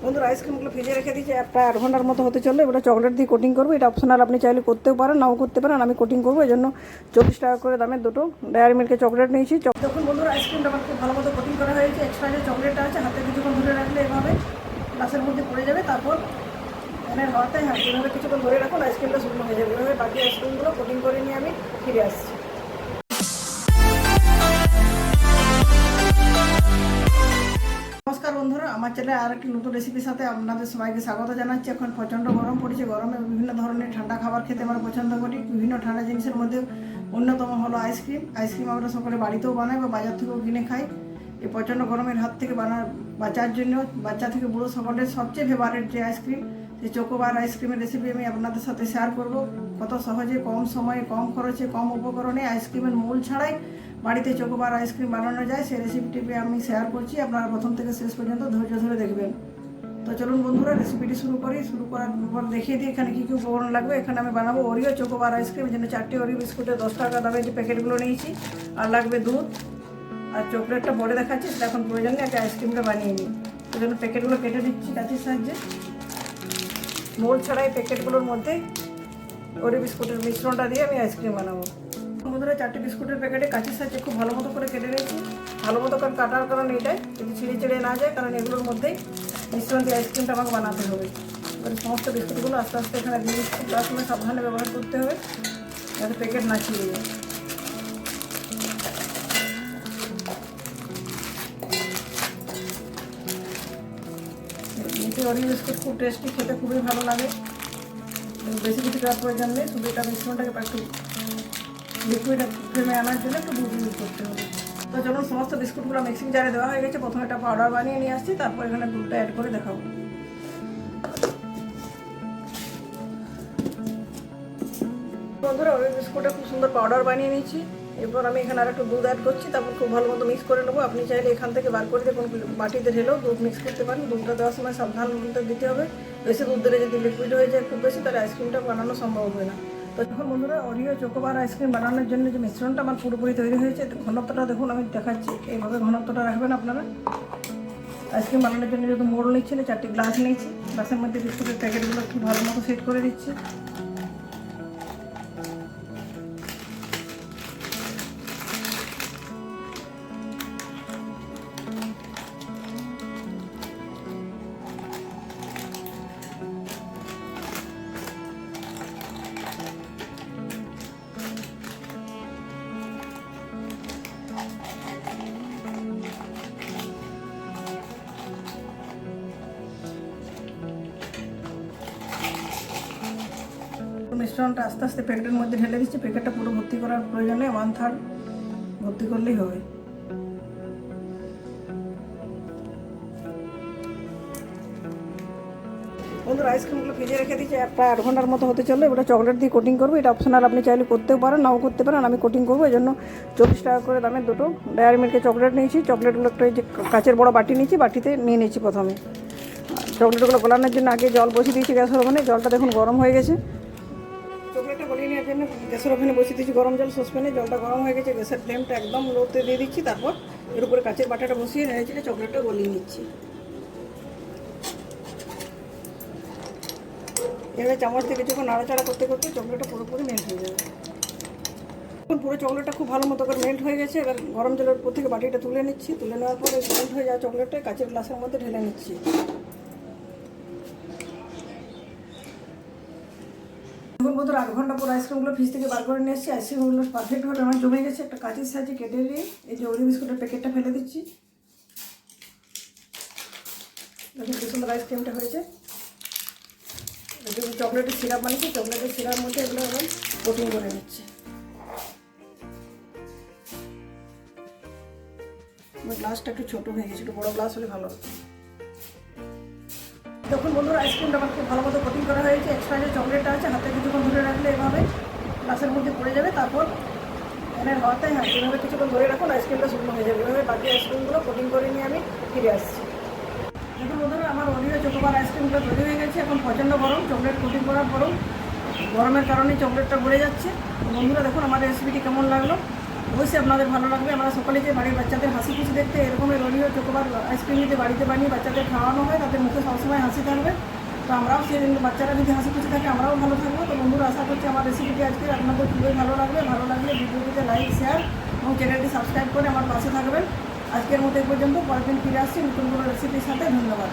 বন্ধুরা আইসক্রিমগুলো ভেজে রেখে দিয়েছি, প্রায় 8 ঘন্টার মতো হতে চললো। এবার চকলেট দিয়ে কোটিং করবো। এটা অপশনাল, আপনি চাইলে করতেও পারেন, নাও করতে পারেন। আমি কোটিং করবো, এই জন্য 40 টাকা করে দামের দুটো ডেয়ারি মিল্কের চকলেট নিয়েছি। যখন বন্ধুরা আইসক্রিমটা আমার খুব ভালো মতো কোটিং করা হয়েছে, এক্সট্রা যে চকলেটটা আছে হাতে কিছুক্ষণ ধরে রাখলে এভাবে গ্লাসের মধ্যে পড়ে যাবে। তারপর ফ্যানের হাওয়াতে এভাবে কিছুক্ষণ ধরে রাখুন, আইসক্রিমটা শুকনো হয়ে যাবে। এভাবে বাকি আইসক্রিমগুলো কোটিং করে নিয়ে আমি ফিরে আসছি। নমস্কার বন্ধুরা, আমার চ্যানেলে আর একটি নতুন রেসিপির সাথে আপনাদের সবাইকে স্বাগত জানাচ্ছি। এখন প্রচণ্ড গরম পড়েছে। গরমে বিভিন্ন ধরনের ঠান্ডা খাবার খেতে আমরা পছন্দ করি। বিভিন্ন ঠান্ডা জিনিসের মধ্যে অন্যতম হলো আইসক্রিম আমরা সকলে বাড়িতেও বানাই বা বাজার থেকেও কিনে খাই। এই প্রচণ্ড গরমের হাত থেকে বাঁচার জন্য বাচ্চা থেকে বুড়ো সকলের সবচেয়ে ফেভারিট যে আইসক্রিম, সেই চকোবার আইসক্রিমের রেসিপি আমি আপনাদের সাথে শেয়ার করব। কত সহজে, কম সময়ে, কম খরচে, কম উপকরণে আইসক্রিমের মূল ছাড়াই বাড়িতে চকোবার আইসক্রিম বানানো যায়, সেই রেসিপিটি আমি শেয়ার করছি। আপনারা প্রথম থেকে শেষ পর্যন্ত ধৈর্য ধরে দেখবেন। তো চলুন বন্ধুরা, রেসিপিটি শুরু করার পর দেখিয়ে দিই এখানে কী কী উপকরণ লাগবে। এখানে আমি বানাবো ওরিও চকোবার আইসক্রিম, যেন 4টি ওরিও বিস্কুটের 10 টাকা দামের যে প্যাকেটগুলো নিয়েছি। আর লাগবে দুধ, আর চকলেটটা পরে দেখাচ্ছি, সেটা এখন প্রয়োজন নেই। একটা আইসক্রিমটা বানিয়ে নিই। ওই জন্য প্যাকেটগুলো কেটে দিচ্ছি কাঁচির সাহায্যে। মোল্ড ছাড়াই প্যাকেটগুলোর মধ্যে ওরিও বিস্কুটের মিশ্রণটা দিয়ে আমি আইসক্রিম বানাবো। বন্ধুরা 4টি বিস্কুটের প্যাকেটে কাঁচির সাহায্যে খুব ভালো মতো করে কেটে নিয়েছি। ভালো মতো করে কাটার কারণ এটাই, যদি ছিঁড়ে না যায়, কারণ এগুলোর মধ্যেই মিশ্রণ দিয়ে আইসক্রিমটা আমাকে বানাতে হবে। এবার সমস্ত বিস্কুটগুলো আস্তে আস্তে এখানে দিয়ে দিচ্ছি। তার সময় সাবধানে ব্যবহার করতে হবে যাতে প্যাকেট না ছিঁড়ে যায়। ওরিও বিস্কুট খুব টেস্টি, খেতে খুবই ভালো লাগে। বেশি কিছু দেওয়ার প্রয়োজন নেই, শুধু এটা মিশ্রণটাকে একটু লিকুইড ফ্লেমে আনার জন্য একটু দুধ ইউজ করতে হবে। তো চলুন, সমস্ত বিস্কুটগুলো মিক্সিং জারে দেওয়া হয়ে গেছে। প্রথমে একটা পাউডার বানিয়ে নিয়ে আসছি, তারপর এখানে দুধটা অ্যাড করে দেখাবো। বন্ধুরা ওই বিস্কুটে খুব সুন্দর পাউডার বানিয়ে নিয়েছি। এরপর আমি এখানে আর একটু দুধ অ্যাড করছি, তারপর খুব ভালো মতো মিক্স করে নেবো। আপনি চাইলে এখান থেকে বার করে দিয়ে কোনো বাটিতে ঢেলেও দুধ মিক্স করতে পারেন। দুধটা দেওয়ার সময় সাবধান দিতে হবে। বেশি দুধ দিলে যদি লিকুইড হয়ে যায় খুব বেশি, তাহলে আইসক্রিমটা বানানো সম্ভব হবে না। তো যখন বন্ধুরা ওরিও চকোবার আইসক্রিম বানানোর জন্য যে মিশ্রণটা আমার পুরোপুরি তৈরি হয়েছে, ঘনত্বটা দেখুন, আমি দেখাচ্ছি। এইভাবে ঘনত্বটা রাখবেন আপনারা। আইসক্রিম বানানোর জন্য যেহেতু মোড় নিচ্ছি না, 4টি গ্লাস নিয়েছি। গ্লাসের মধ্যে বিস্কুটের প্যাকেটগুলো খুব ভালো মতো সেট করে দিচ্ছি। মিশ্রণটা আস্তে আস্তে প্যাকেটের মধ্যে ঢেলে দিচ্ছি। প্যাকেটটা পুরো ভর্তি করার প্রয়োজনে 1/3 ভর্তি করলেই হবে। বন্ধুরা আইসক্রিমগুলো ভেজে রেখে দিচ্ছি, প্রায় 8 ঘন্টার মতো হতে চললো। এবার চকলেট দিয়ে কোটিং করবো। এটা অপশনাল, আপনি চাইলে করতেও পারেন, নাও করতে পারেন। আমি কোটিং করবো, এই জন্য 40 টাকা করে দামের দুটো ডেয়ারি মিল্কের চকলেট নিয়েছি। চকলেটগুলো একটা যে কাচের বড় বাটি নিয়েছি, বাটিতে নিয়ে নিয়েছি। প্রথমে চকলেটগুলো গলানোর জন্য আগে জল বসিয়ে দিয়েছি গ্যাসের ওভেনে। জলটা দেখুন গরম হয়ে গেছে। চকলেটটা গলিয়ে নেওয়ার জন্য গ্যাসের ওভেনে বসিয়ে দিচ্ছি গরম জল সসপ্যানে। জলটা গরম হয়ে গেছে, গ্যাসের ফ্লেমটা একদম লোতে দিয়ে দিচ্ছি। তারপর এর উপরে কাচের বাটাটা বসিয়ে নেড়েচেড়ে চকলেটটা গলিয়ে নিচ্ছি। এবারে চামচ দিয়ে কিছুক্ষণ নাড়াচাড়া করতে করতে চকলেটটা পুরোপুরি মেল্ট হয়ে যাবে। এখন পুরো চকলেটটা খুব ভালো মতো করে মেল্ট হয়ে গেছে। এবার গরম জলের উপর থেকে বাটিটা তুলে নিচ্ছি। তুলে নেওয়ার পরে মেল্ট হয়ে যাওয়া চকলেটটা কাচের গ্লাসের মধ্যে ঢেলে নিচ্ছি। এখন বন্ধুরা 8 ঘন্টা পর আইসক্রিমগুলো ফ্রিজ থেকে বার করে নিয়ে এসেছি। আইসক্রিমগুলো পারফেক্টভাবে আমার জমে গেছে। একটা কাঁচির সাহায্যে কেটে নিয়ে এই যে ওরিও বিস্কুটের প্যাকেটটা ফেলে দিচ্ছি। দেখুন কি সুন্দর আইসক্রিমটা হয়েছে। যদি চকলেটের সিরাপ বানিয়েছি, চকলেটের সিরাপের মধ্যে এগুলো এখন কোটিং করে নিচ্ছি। গ্লাসটা একটু ছোটো হয়ে গেছে, একটু বড়ো গ্লাস হলে ভালো হতো। তখন বন্ধুরা আইসক্রিমটা আমার খুব ভালো মতো কোটিং করা হয়েছে। এক্সট্রা যে চকলেটটা আছে হাতে কিছুক্ষণ ধরে রাখলে এভাবে গ্লাসের মধ্যে পড়ে যাবে। তারপর ফ্যানের হাওয়াতে এভাবে কিছুক্ষণ ধরে রাখুন, আইসক্রিমটা শুকনো হয়ে যাবে। এভাবে বাকি আইসক্রিমগুলো কোটিং করে নিয়ে আমি ফিরে আসছি। দেখুন বন্ধুরা আমার ওরিও চকোবার আইসক্রিমগুলো তৈরি হয়ে গেছে। এখন প্রচণ্ড গরম, চকলেট কোটিং করার পরও গরমের কারণে চকলেটটা গলে যাচ্ছে। বন্ধুরা দেখুন আমার রেসিপিটি কেমন লাগলো অবশ্যই আপনাদের ভালো লাগবে। আমরা সকলে যে বাড়ির বাচ্চাদের হাসি খুশি দেখতে এরকমের রোলিও চকোবার আইসক্রিম যদি বাড়িতে বানিয়ে বাচ্চাদের খাওয়ানো হয় তাদের মুখে সবসময় হাসি থাকবে। তো আমরাও সেদিন বাচ্চারা যদি হাসি খুশি থাকে আমরাও ভালো থাকবো। তো বন্ধুরা, আশা করছি আমার রেসিপিটি আজকে আপনাদের খুবই ভালো লাগবে। ভালো লাগলে ভিডিওটিতে লাইক, শেয়ার এবং চ্যানেলটি সাবস্ক্রাইব করে আমার পাশে থাকবেন। আজকের মতো এই পর্যন্ত, পরের দিন ফিরে আসছি নতুন কোনো রেসিপির সাথে। ধন্যবাদ।